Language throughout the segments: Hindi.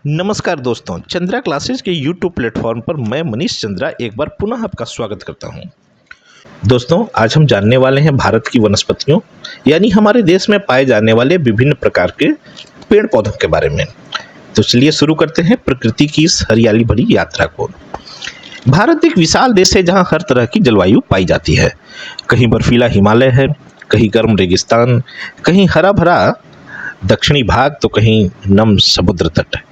नमस्कार दोस्तों, चंद्रा क्लासेस के यूट्यूब प्लेटफॉर्म पर मैं मनीष चंद्रा एक बार पुनः आपका स्वागत करता हूं। दोस्तों, आज हम जानने वाले हैं भारत की वनस्पतियों यानी हमारे देश में पाए जाने वाले विभिन्न प्रकार के पेड़ पौधों के बारे में। तो चलिए शुरू करते हैं प्रकृति की इस हरियाली भरी यात्रा को। भारत एक विशाल देश है जहाँ हर तरह की जलवायु पाई जाती है। कहीं बर्फीला हिमालय है, कहीं गर्म रेगिस्तान, कहीं हरा भरा दक्षिणी भाग तो कहीं नम समुद्र तट।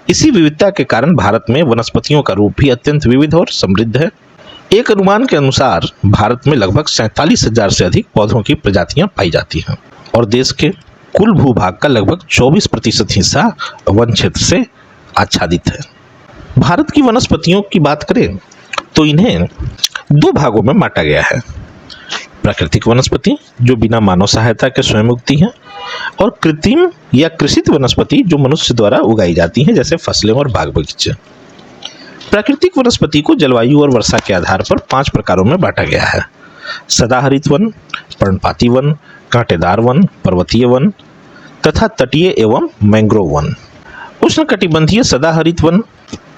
इसी विविधता के कारण भारत में वनस्पतियों का रूप भी अत्यंत विविध और समृद्ध है। एक अनुमान के अनुसार भारत में लगभग 47,000 से अधिक पौधों की प्रजातियां पाई जाती हैं और देश के कुल भूभाग का लगभग 24% हिस्सा वन क्षेत्र से आच्छादित है। भारत की वनस्पतियों की बात करें तो इन्हें दो भागों में बांटा गया है। प्राकृतिक वनस्पति जो बिना मानव सहायता के स्वयं उगती हैं, और कृत्रिम या कृषित वनस्पति जो मनुष्य द्वारा उगाई जाती हैं, जैसे फसलें और बाग बगीचे। प्राकृतिक वनस्पति को जलवायु और वर्षा के आधार पर 5 प्रकारों में बांटा गया है: सदाहरित वन, पर्णपाती वन, कांटेदार वन, पर्वतीय वन तथा तटीय एवं मैंग्रोव वन। उष्णकटिबंधीय सदाहरित वन,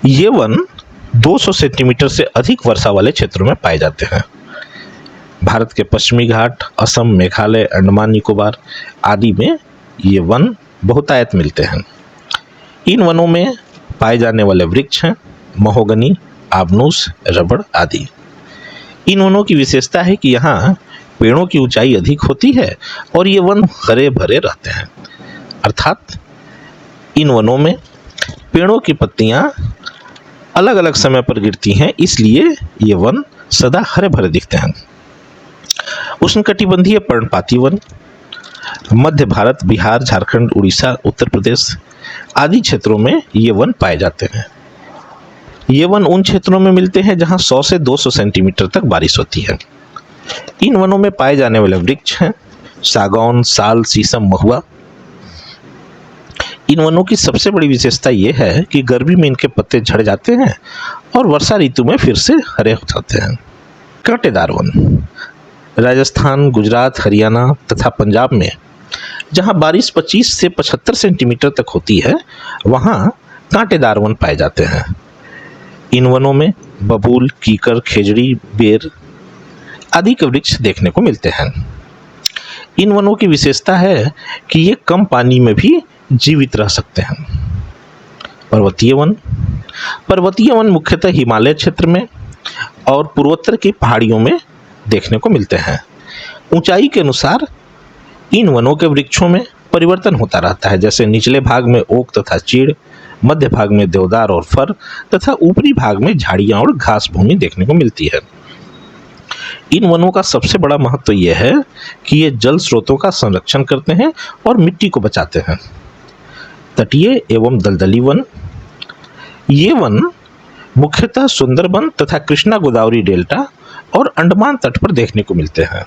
ये वन 200 सेंटीमीटर से अधिक वर्षा वाले क्षेत्रों में पाए जाते हैं। भारत के पश्चिमी घाट, असम, मेघालय, अंडमान निकोबार आदि में ये वन बहुतायत मिलते हैं। इन वनों में पाए जाने वाले वृक्ष हैं महोगनी, आबनूस, रबड़ आदि। इन वनों की विशेषता है कि यहाँ पेड़ों की ऊंचाई अधिक होती है और ये वन हरे भरे रहते हैं, अर्थात इन वनों में पेड़ों की पत्तियाँ अलग अलग समय पर गिरती हैं, इसलिए ये वन सदा हरे भरे दिखते हैं। उष्णकटिबंधीय पर्णपाती वन मध्य भारत, बिहार, झारखंड, उड़ीसा, उत्तर प्रदेश आदि क्षेत्रों में ये वन पाए जाते हैं। ये वन उन क्षेत्रों में मिलते हैं जहां 100 से 200 सेंटीमीटर तक बारिश होती है। इन वनों में पाए जाने वाले वृक्ष हैं सागौन, साल, शीशम, महुआ। इन वनों की सबसे बड़ी विशेषता ये है कि गर्मी में इनके पत्ते झड़ जाते हैं और वर्षा ऋतु में फिर से हरे हो जाते हैं। कांटेदार वन राजस्थान, गुजरात, हरियाणा तथा पंजाब में जहां बारिश 25 से 75 सेंटीमीटर तक होती है, वहां कांटेदार वन पाए जाते हैं। इन वनों में बबूल, कीकर, खेजड़ी, बेर आदि के वृक्ष देखने को मिलते हैं। इन वनों की विशेषता है कि ये कम पानी में भी जीवित रह सकते हैं। पर्वतीय वन मुख्यतः हिमालय क्षेत्र में और पूर्वोत्तर की पहाड़ियों में देखने को मिलते हैं। ऊंचाई के अनुसार इन वनों के वृक्षों में परिवर्तन होता रहता है, जैसे निचले भाग में ओक तथा चीड़, मध्य भाग में देवदार और फर तथा ऊपरी भाग में झाड़ियां और घास भूमि देखने को मिलती है। इन वनों का सबसे बड़ा महत्व यह है कि ये जल स्रोतों का संरक्षण करते हैं और मिट्टी को बचाते हैं। तटीय एवं दलदली वन, ये वन मुख्यतः सुंदरबन तथा कृष्णा गोदावरी डेल्टा और अंडमान तट पर देखने को मिलते हैं।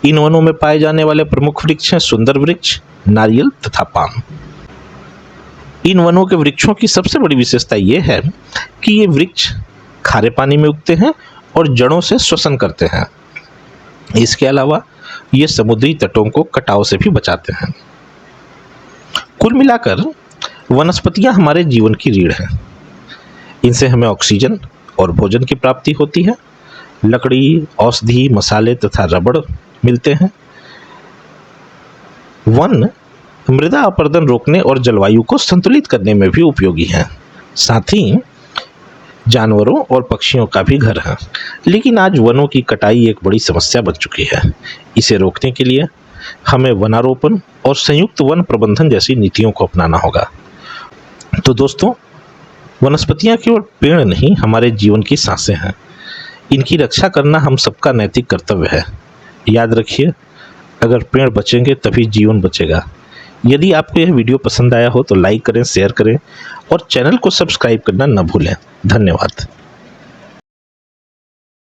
इन वनों में पाए जाने वाले प्रमुख वृक्ष हैं सुंदर वृक्ष, नारियल तथा पाम। इन वनों के वृक्षों की सबसे बड़ी विशेषता यह है कि ये वृक्ष खारे पानी में उगते हैं और जड़ों से श्वसन करते हैं। इसके अलावा ये समुद्री तटों को कटाव से भी बचाते हैं। कुल मिलाकर वनस्पतियां हमारे जीवन की रीढ़ हैं। इनसे हमें ऑक्सीजन और भोजन की प्राप्ति होती है। लकड़ी, औषधि, मसाले तथा रबड़ मिलते हैं। वन मृदा अपरदन रोकने और जलवायु को संतुलित करने में भी उपयोगी हैं। साथ ही जानवरों और पक्षियों का भी घर है। लेकिन आज वनों की कटाई एक बड़ी समस्या बन चुकी है। इसे रोकने के लिए हमें वनारोपण और संयुक्त वन प्रबंधन जैसी नीतियों को अपनाना होगा। तो दोस्तों, वनस्पतियां केवल पेड़ नहीं, हमारे जीवन की सांसें हैं। इनकी रक्षा करना हम सबका नैतिक कर्तव्य है। याद रखिए, अगर पेड़ बचेंगे तभी जीवन बचेगा। यदि आपको यह वीडियो पसंद आया हो तो लाइक करें, शेयर करें और चैनल को सब्सक्राइब करना न भूलें। धन्यवाद।